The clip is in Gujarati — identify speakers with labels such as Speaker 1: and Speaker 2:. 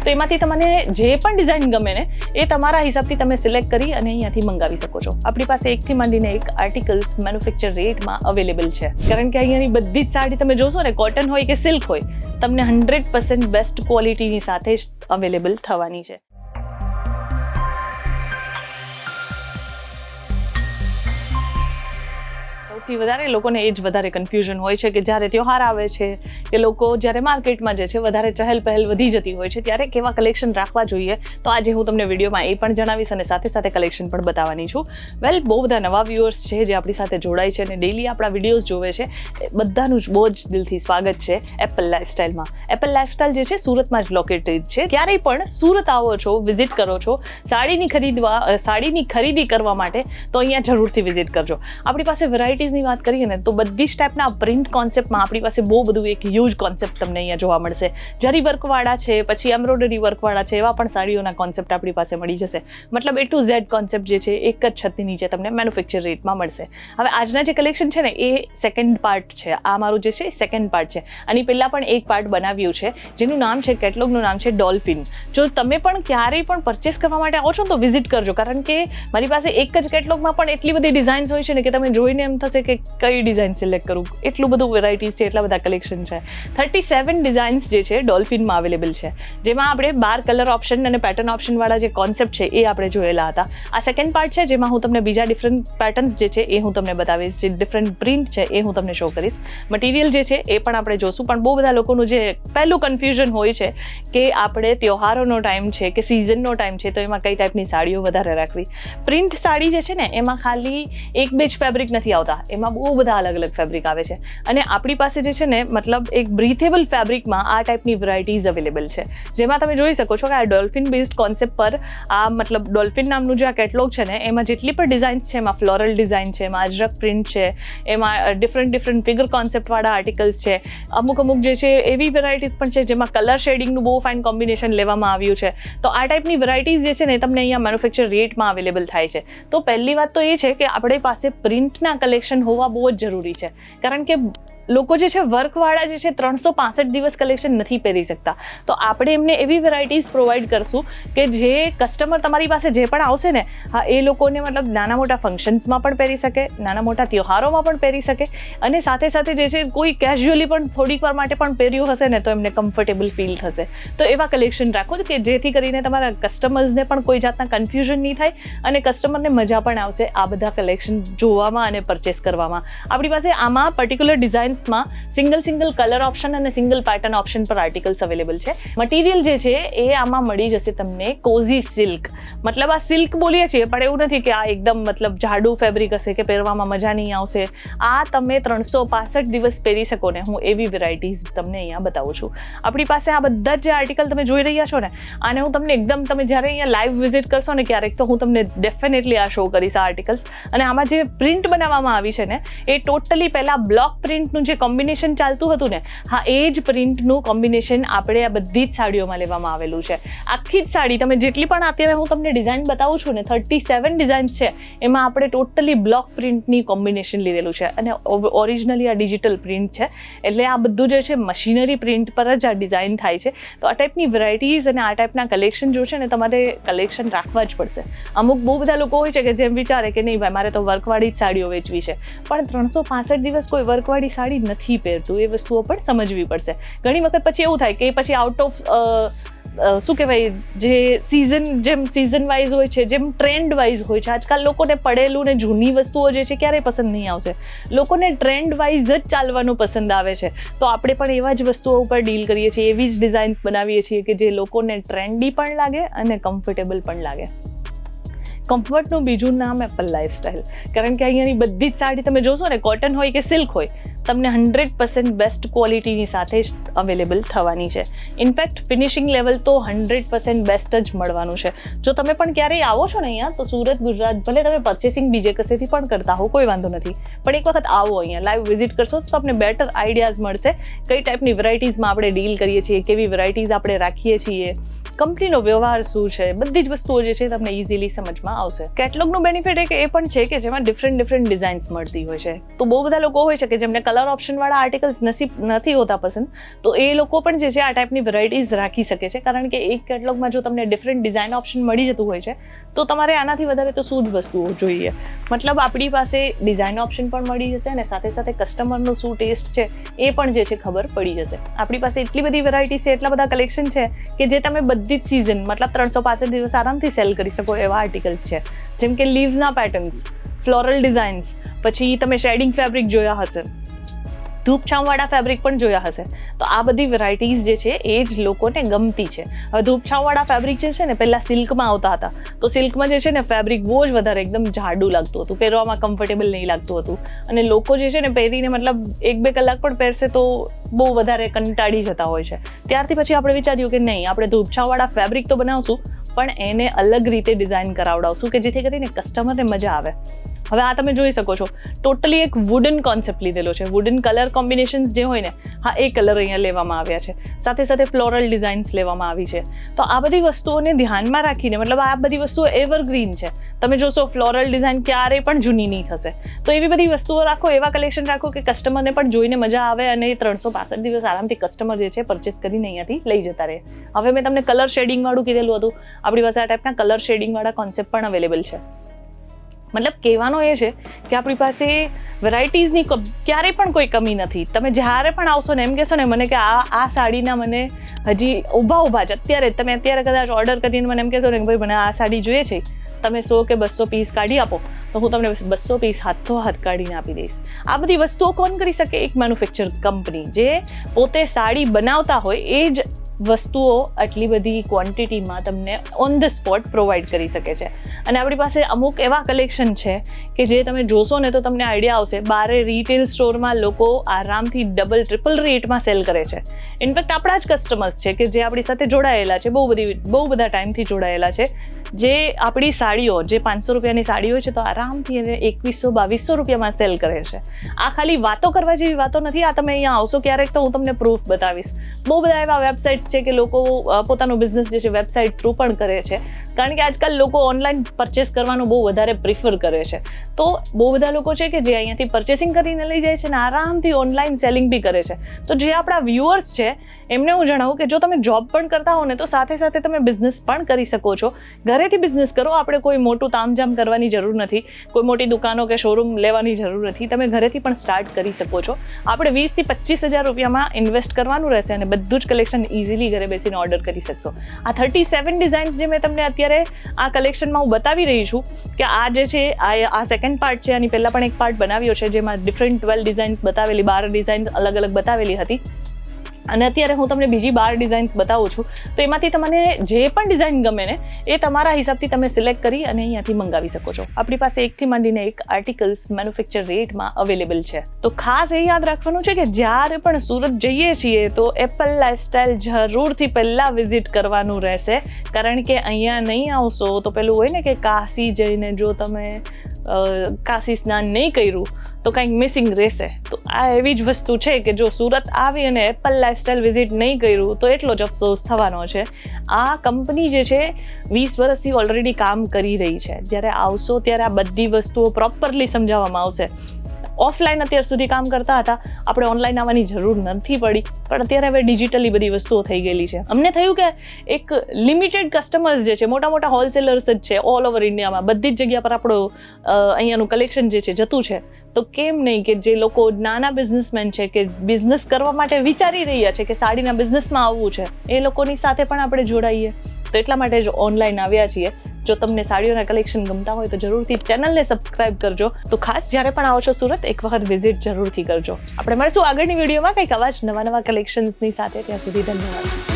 Speaker 1: તો એમાંથી તમને જે પણ ડિઝાઇન ગમે ને એ તમારા હિસાબથી તમે સિલેક્ટ કરી અને અહીંયાથી મંગાવી શકો છો. આપણી પાસે એકથી માંડીને એક આર્ટિકલ્સ મેન્યુફેક્ચર રેટમાં અવેલેબલ છે, કારણ કે અહીંયાની બધી જ સાડી તમે જોશો ને, કોટન હોય કે સિલ્ક હોય, તમને 100% બેસ્ટ ક્વોલિટીની સાથે જ અવેલેબલ થવાની છે. સૌથી વધારે લોકોને એ જ વધારે કન્ફ્યુઝન હોય છે કે જ્યારે ત્યોહાર આવે છે કે લોકો જ્યારે માર્કેટમાં જે છે વધારે ચહેલ પહેલ વધી જતી હોય છે, ત્યારે કેવા કલેક્શન રાખવા જોઈએ. તો આજે હું તમને વિડીયોમાં એ પણ જણાવીશ અને સાથે સાથે કલેક્શન પણ બતાવવાની છું. વેલ, બહુ બધા નવા વ્યુઅર્સ છે જે આપણી સાથે જોડાય છે અને ડેલી આપણા વિડીયોઝ જોવે છે. બધાનું જ બહુ જ દિલથી સ્વાગત છે એપલ લાઇફસ્ટાઇલમાં. એપલ લાઇફસ્ટાઇલ જે છે સુરતમાં જ લોકેટેડ છે. ક્યારેય પણ સુરત આવો છો, વિઝિટ કરો છો સાડીની ખરીદી કરવા માટે, તો અહીંયા જરૂરથી વિઝિટ કરજો. આપણી પાસે વેરાયટીઝની વાત કરીએ ને તો બધી જ ટાઈપના પ્રિન્ટ કોન્સેપ્ટમાં આપણી પાસે બહુ બધું એક હ્યુજ કોન્સેપ્ટ તમને અહીંયા જોવા મળશે. જરી વર્કવાળા છે, પછી એમ્બ્રોઇડરી વર્કવાળા છે, એવા પણ સાડીઓના કોન્સેપ્ટ આપણી પાસે મળી જશે. મતલબ A to Z કોન્સેપ્ટ જે છે એક જ છતની નીચે તમને મેન્યુફેક્ચર રેટમાં મળશે. હવે આજના જે કલેક્શન છે ને એ સેકન્ડ પાર્ટ છે. આ મારું જે છે સેકન્ડ પાર્ટ છે. આની પહેલાં પણ એક પાર્ટ બનાવ્યું છે જેનું નામ છે, કેટલોગનું નામ છે ડોલ્ફિન. જો તમે પણ ક્યારેય પણ પરચેસ કરવા માટે આવો છો તો વિઝિટ કરજો, કારણ કે મારી પાસે એક જ કેટલોગમાં પણ એટલી બધી ડિઝાઇન્સ હોય છે ને કે તમે જોઈને એમ થશે કે કઈ ડિઝાઇન સિલેક્ટ કરું. એટલું બધું વેરાયટીઝ છે, એટલા બધા કલેક્શન છે. 37 ડિઝાઇન્સ જે છે ડોલ્ફિનમાં અવેલેબલ છે, જેમાં આપણે 12 કલર ઓપ્શન અને પેટર્ન ઓપ્શનવાળા જે કોન્સેપ્ટ છે એ આપણે જોયેલા હતા. આ સેકન્ડ પાર્ટ છે જેમાં હું તમને બીજા ડિફરન્ટ પેટર્ન્સ જે છે એ હું તમને બતાવીશ, જે ડિફરન્ટ પ્રિન્ટ છે એ હું તમને શો કરીશ. મટીરિયલ જે છે એ પણ આપણે જોશું. પણ બહુ બધા લોકોનું જે પહેલું કન્ફ્યુઝન હોય છે કે આપણે ત્યોહારોનો ટાઈમ છે કે સિઝનનો ટાઈમ છે, તો એમાં કઈ ટાઈપની સાડીઓ વધારે રાખવી. પ્રિન્ટ સાડી જે છે ને એમાં ખાલી એક બે જ ફેબ્રિક નથી આવતા, એમાં બહુ બધા અલગ અલગ ફેબ્રિક આવે છે. અને આપણી પાસે જે છે ને મતલબ એક બ્રીથેબલ ફેબ્રિકમાં આ ટાઈપની વેરાયટીઝ અવેલેબલ છે, જેમાં તમે જોઈ શકો છો કે આ ડોલ્ફિન બેઝડ કોન્સેપ્ટ પર આ મતલબ ડોલ્ફિન નામનું જે આ કેટલોગ છે ને એમાં જેટલી પણ ડિઝાઇન્સ છે, એમાં ફ્લોરલ ડિઝાઇન છે, એમાં અજરક પ્રિન્ટ છે, એમાં ડિફરન્ટ ફિગર કોન્સેપ્ટવાળા આર્ટિકલ્સ છે. અમુક જે છે એવી વેરાયટીઝ પણ છે જેમાં કલર શેડિંગનું બહુ ફાઇન કોમ્બિનેશન લેવામાં આવ્યું છે. તો આ ટાઈપની વેરાયટીઝ જે છે ને તમને અહીંયા મેન્યુફેક્ચર રેટમાં અવેલેબલ થાય છે. તો પહેલી વાત તો એ છે કે આપણી પાસે પ્રિન્ટના કલેક્શન હોવા બહુ જ જરૂરી છે, કારણ કે લોકો જે છે વર્કવાળા જે છે 365 દિવસ કલેક્શન નથી પહેરી શકતા. તો આપણે એમને એવી વેરાયટીઝ પ્રોવાઈડ કરશું કે જે કસ્ટમર તમારી પાસે જે પણ આવશે ને, હા, એ લોકોને મતલબ નાના મોટા ફંક્શન્સમાં પણ પહેરી શકે, નાના મોટા ત્યોહારોમાં પણ પહેરી શકે, અને સાથે સાથે જે છે કોઈ કેઝ્યુઅલી પણ થોડીક વાર માટે પણ પહેર્યું હશે ને તો એમને કમ્ફર્ટેબલ ફીલ થશે. તો એવા કલેક્શન રાખો કે જેથી કરીને તમારા કસ્ટમર્સને પણ કોઈ જાતના કન્ફ્યુઝન નહીં થાય અને કસ્ટમરને મજા પણ આવશે આ બધા કલેક્શન જોવામાં અને પરચેસ કરવામાં. આપણી પાસે આમાં particular design single colour option અને સિંગલ પેટર્ન ઓપ્શન પર આર્ટિકલ્સ અવેલેબલ છે. મટીરિયલ જે છે એ આમાં મળી જશે તમને કોઝી સિલ્ક. મતલબ આ સિલ્ક બોલીએ છીએ પણ એવું નથી કે આ એકદમ મતલબ જાડું ફેબ્રિક હશે કે પહેરવામાં મજા નહીં આવશે. આ તમે 365 દિવસ પહેરી શકો ને, હું એવી વેરાયટીઝ તમને અહીંયા બતાવું છું. આપણી પાસે આ બધા જે આર્ટિકલ તમે જોઈ રહ્યા છો ને, આને હું તમને એકદમ, તમે જ્યારે અહીંયા લાઈવ વિઝિટ કરશો ને ક્યારેક, તો હું તમને ડેફિનેટલી આ શો કરીશ આ આર્ટિકલ્સ. અને આમાં જે પ્રિન્ટ બનાવવામાં આવી છે ને એ ટોટલી પહેલાં બ્લોક પ્રિન્ટનું જે કોમ્બિનેશન ચાલતું હતું ને, હા, એ જ પ્રિન્ટનું કોમ્બિનેશન આપણે આ બધી જ સાડીઓમાં લેવામાં આવેલું છે. આખી જ સાડી તમે જેટલી પણ અત્યારે હું તમને ડિઝાઇન બતાવું છું ને, 37 ડિઝાઇન્સ છે, એમાં આપણે ટોટલી બ્લોક પ્રિન્ટની કોમ્બિનેશન લીધેલું છે. અને ઓરિજિનલી આ ડિજિટલ પ્રિન્ટ છે, એટલે આ બધું જે છે મશીનરી પ્રિન્ટ પર જ આ ડિઝાઇન થાય છે. તો આ ટાઈપની વેરાયટીઝ અને આ ટાઈપના કલેક્શન જો છે ને તમારે કલેક્શન રાખવા જ પડશે. અમુક બહુ બધા લોકો હોય છે કે જેમ વિચારે કે નહીં ભાઈ મારે તો વર્કવાળી જ સાડીઓ વેચવી છે, પણ 365 દિવસ કોઈ વર્કવાળી સાડી નથી પહેરતું, એ વસ્તુઓ પણ સમજવી પડશે. ઘણી વખત પછી એવું થાય કે પછી આઉટ ઓફ શું કહેવાય, જે સિઝન વાઇઝ હોય છે, જેમ ટ્રેન્ડ વાઇઝ હોય છે, આજકાલ લોકોને પડેલું ને જૂની વસ્તુઓ જે છે ક્યારેય પસંદ નહીં આવશે. લોકોને ટ્રેન્ડ વાઇઝ જ ચાલવાનું પસંદ આવે છે. તો આપણે પણ એવા જ વસ્તુઓ ઉપર ડીલ કરીએ છીએ, એવી જ ડિઝાઇન્સ બનાવીએ છીએ કે જે લોકોને ટ્રેન્ડી પણ લાગે અને કમ્ફર્ટેબલ પણ લાગે. કમ્ફર્ટનું બીજું નામ એપલ લાઇફસ્ટાઇલ, કારણ કે અહીંયાની બધી જ સાડી તમે જોશો ને, કોટન હોય કે સિલ્ક હોય, તમને 100% બેસ્ટ ક્વોલિટીની સાથે જ અવેલેબલ થવાની છે. ઇનફેક્ટ ફિનિશિંગ લેવલ તો 100% બેસ્ટ જ મળવાનું છે. જો તમે પણ ક્યારેય આવો છો ને અહીંયા, તો સુરત, ગુજરાત, ભલે તમે પરચેસિંગ બીજે કસેથી પણ કરતા હો, કોઈ વાંધો નથી, પણ એક વખત આવો અહીંયા, લાઈવ વિઝિટ કરશો તો તમને બેટર આઈડિયાઝ મળશે કઈ ટાઈપની વેરાયટીઝમાં આપણે ડીલ કરીએ છીએ, કેવી વેરાયટીઝ આપણે રાખીએ છીએ, કંપનીનો વ્યવહાર શું છે, બધી જ વસ્તુઓ જે છે તમને ઇઝીલી સમજમાં આવશે. કેટલોગનું બેનિફિટ એ પણ છે કે જેમાં ડિફરન્ટ ડિઝાઇન્સ મળતી હોય છે. તો બહુ બધા લોકો હોય છે કે જેમને કલર ઓપ્શનવાળા આર્ટિકલ્સ નથી હોતા પસંદ, તો એ લોકો પણ જે છે આ ટાઈપની વેરાયટીઝ રાખી શકે છે. કારણ કે એક કેટલોગમાં જો તમને ડિફરન્ટ ડિઝાઇન ઓપ્શન મળી જતું હોય છે તો તમારે આનાથી વધારે તો શું જ વસ્તુઓ જોઈએ. મતલબ આપણી પાસે ડિઝાઇન ઓપ્શન પણ મળી જશે અને સાથે સાથે કસ્ટમરનો શું ટેસ્ટ છે એ પણ જે છે ખબર પડી જશે. આપણી પાસે એટલી બધી વેરાયટી છે, એટલા બધા કલેક્શન છે કે જે તમે બધી જ સિઝન મતલબ 365 દિવસ આરામથી સેલ કરી શકો એવા આર્ટિકલ્સ છે. જેમ કે લીવ્સના પેટર્ન્સ, ફ્લોરલ ડિઝાઇન્સ, પછી તમે શેડિંગ ફેબ્રિક જોયા હશે, ધૂપછાંવવાળા ફેબ્રિક પણ જોયા હશે. તો આ બધી વેરાયટીઝ જે છે એ જ લોકોને ગમતી છે. હવે ધૂપછાંવવાળા ફેબ્રિક જે છે ને પહેલાં સિલ્કમાં આવતા હતા, તો સિલ્કમાં જે છે ને ફેબ્રિક બહુ જ વધારે એકદમ જાડું લાગતું હતું, પહેરવામાં કમ્ફર્ટેબલ નહીં લાગતું હતું અને લોકો જે છે ને પહેરીને મતલબ 1-2 કલાક પણ પહેરશે તો બહુ વધારે કંટાળી જતા હોય છે. ત્યારથી પછી આપણે વિચાર્યું કે નહીં, આપણે ધૂપછાંવવાળા ફેબ્રિક તો બનાવશું પણ એને અલગ રીતે ડિઝાઇન કરાવડાવશું કે જેથી કરીને કસ્ટમરને મજા આવે. હવે આ તમે જોઈ શકો છો, ટોટલી એક વુડન કોન્સેપ્ટ લીધેલો છે. વુડન કલર કોમ્બિનેશન્સ જે હોય ને, હા એ કલર અહીંયા લેવામાં આવ્યા છે. સાથે સાથે ફ્લોરલ ડિઝાઇન્સ લેવામાં આવી છે. તો આ બધી વસ્તુઓને ધ્યાનમાં રાખીને મતલબ આ બધી વસ્તુઓ એવરગ્રીન છે. તમે જોશો ફ્લોરલ ડિઝાઇન ક્યારેય પણ જૂની નહીં થશે. તો એવી બધી વસ્તુઓ રાખો, એવા કલેક્શન રાખો કે કસ્ટમરને પણ જોઈને મજા આવે અને 365 દિવસ આરામથી કસ્ટમર જે છે પરચેસ કરીને અહીંયાથી લઈ જતા રહે. હવે મેં તમને કલર શેડિંગવાળું કીધેલું હતું, આપણી પાસે આ ટાઈપના કલર શેડિંગવાળા કોન્સેપ્ટ પણ અવેલેબલ છે. મતલબ કહેવાનો એ છે કે આપણી પાસે વેરાયટીઝની ક્યારેય પણ કોઈ કમી નથી. તમે જ્યારે પણ આવશો ને એમ કહેશો ને મને કે આ સાડીના મને હજી ઊભા જ અત્યારે કદાચ ઓર્ડર કરીને મને એમ કહેશો ને કે ભાઈ મને આ સાડી જોઈએ છે, તમે 100 કે 200 પીસ કાઢી આપો તો હું તમને 200 પીસ હાથો હાથ કાઢીને આપી દઈશ. આ બધી વસ્તુઓ કોણ કરી શકે? એક મેન્યુફેક્ચર કંપની જે પોતે સાડી બનાવતા હોય એ જ વસ્તુઓ આટલી બધી ક્વોન્ટિટીમાં તમને ઓન ધ સ્પોટ પ્રોવાઈડ કરી શકે છે. અને આપણી પાસે અમુક એવા કલેક્શન છે કે જે તમે જોશો ને તો તમને આઈડિયા આવશે. બારે રિટેલ સ્ટોરમાં લોકો આરામથી ડબલ ટ્રિપલ રેટમાં સેલ કરે છે. ઇનફેક્ટ આપણા જ કસ્ટમર્સ છે કે જે આપણી સાથે જોડાયેલા છે, બહુ બધા ટાઈમથી જોડાયેલા છે, જે આપણી સાડીઓ જે 500 રૂપિયાની સાડી હોય છે તો આરામથી એને 2100-2200 રૂપિયામાં સેલ કરે છે. આ ખાલી વાતો કરવા જેવી વાતો નથી. આ તમે અહીંયા આવશો ક્યારેક તો હું તમને પ્રૂફ બતાવીશ. બહુ બધા એવા વેબસાઇટ્સ છે કે લોકો પોતાનો બિઝનેસ જે છે વેબસાઇટ થ્રુ પણ કરે છે. કારણ કે આજકાલ લોકો ઓનલાઈન પરચેસ કરવાનું બહુ વધારે પ્રિફર કરે છે. તો બહુ બધા લોકો છે કે જે અહીંયાથી પરચેસિંગ કરીને લઈ જાય છે અને આરામથી ઓનલાઈન સેલિંગ બી કરે છે. તો જે આપણા વ્યુઅર્સ છે એમને હું જણાવું કે જો તમે જોબ પણ કરતા હો ને તો સાથે સાથે તમે બિઝનેસ પણ કરી શકો છો. ઘરેથી બિઝનેસ કરો. આપણે કોઈ મોટું તામઝામ કરવાની જરૂર નથી, કોઈ મોટી દુકાનો કે શોરૂમ લેવાની જરૂર નથી. તમે ઘરેથી પણ સ્ટાર્ટ કરી શકો છો. આપણે 20,000 થી 25,000 રૂપિયામાં ઇન્વેસ્ટ કરવાનું રહેશે અને બધું જ કલેક્શન ઇઝીલી ઘરે બેસીને ઓર્ડર કરી શકશો. આ 37 ડિઝાઇન્સ જે મેં તમને અત્યારે આ કલેક્શનમાં હું બતાવી રહી છું કે આ જે છે આ સેકન્ડ પાર્ટ છે. આની પહેલાં પણ એક પાર્ટ બનાવ્યો છે જેમાં ડિફરન્ટ 12 ડિઝાઇન્સ બતાવેલી, 12 ડિઝાઇન્સ અલગ અલગ બતાવેલી હતી અને અત્યારે હું તમને બીજી 12 ડિઝાઇન્સ બતાવું છું. તો એમાંથી તમને જે પણ ડિઝાઇન ગમે ને એ તમારા હિસાબથી તમે સિલેક્ટ કરી અને અહીંયાથી મંગાવી શકો છો. આપણી પાસે એકથી માંડીને એક આર્ટિકલ્સ મેન્યુફેક્ચર રેટમાં અવેલેબલ છે. તો ખાસ એ યાદ રાખવાનું છે કે જ્યારે પણ સુરત જઈએ છીએ તો એપલ લાઇફસ્ટાઇલ જરૂરથી પહેલાં વિઝિટ કરવાનું રહેશે. કારણ કે અહીંયા નહીં આવશો તો પેલું હોય ને કે કાશી જઈને જો તમે કાશી સ્નાન નહીં કર્યું તો કંઈક મિસિંગ રહેશે. તો આ એવી જ વસ્તુ છે કે જો સુરત આવી અને એપલ લાઇફસ્ટાઇલ વિઝિટ નહીં કર્યું તો એટલો જ અફસોસ થવાનો છે. આ કંપની જે છે 20 વર્ષથી ઓલરેડી કામ કરી રહી છે. જ્યારે આવશો ત્યારે આ બધી વસ્તુઓ પ્રોપરલી સમજાવવામાં આવશે. ઓફલાઈન અત્યાર સુધી કામ કરતા હતા, આપણે ઓનલાઈન આવવાની જરૂર નથી પડી, પણ અત્યારે હવે ડિજિટલી બધી વસ્તુઓ થઈ ગયેલી છે. અમને થયું કે એક લિમિટેડ કસ્ટમર્સ જે છે, મોટા મોટા હોલસેલર્સ જ છે ઓલ ઓવર ઇન્ડિયામાં, બધી જ જગ્યા પર આપણો અહીંયાનું કલેક્શન જે છે જતું છે. તો કેમ નહીં કે જે લોકો નાના બિઝનેસમેન છે કે બિઝનેસ કરવા માટે વિચારી રહ્યા છે કે સાડીના બિઝનેસમાં આવવું છે, એ લોકોની સાથે પણ આપણે જોડાઈએ. તો એટલા માટે જ ઓનલાઈન આવ્યા છીએ. જો તમને સાડીઓના કલેક્શન ગમતા હોય તો જરૂરથી ચેનલને સબસ્ક્રાઇબ કરજો. તો ખાસ જ્યારે પણ આવો છો સુરત એક વખત વિઝિટ જરૂરથી કરજો. આપણે મળીશું આગળની વિડીયોમાં કંઈક આવા જ નવા કલેક્શન્સની સાથે. ત્યાં સુધી ધન્યવાદ.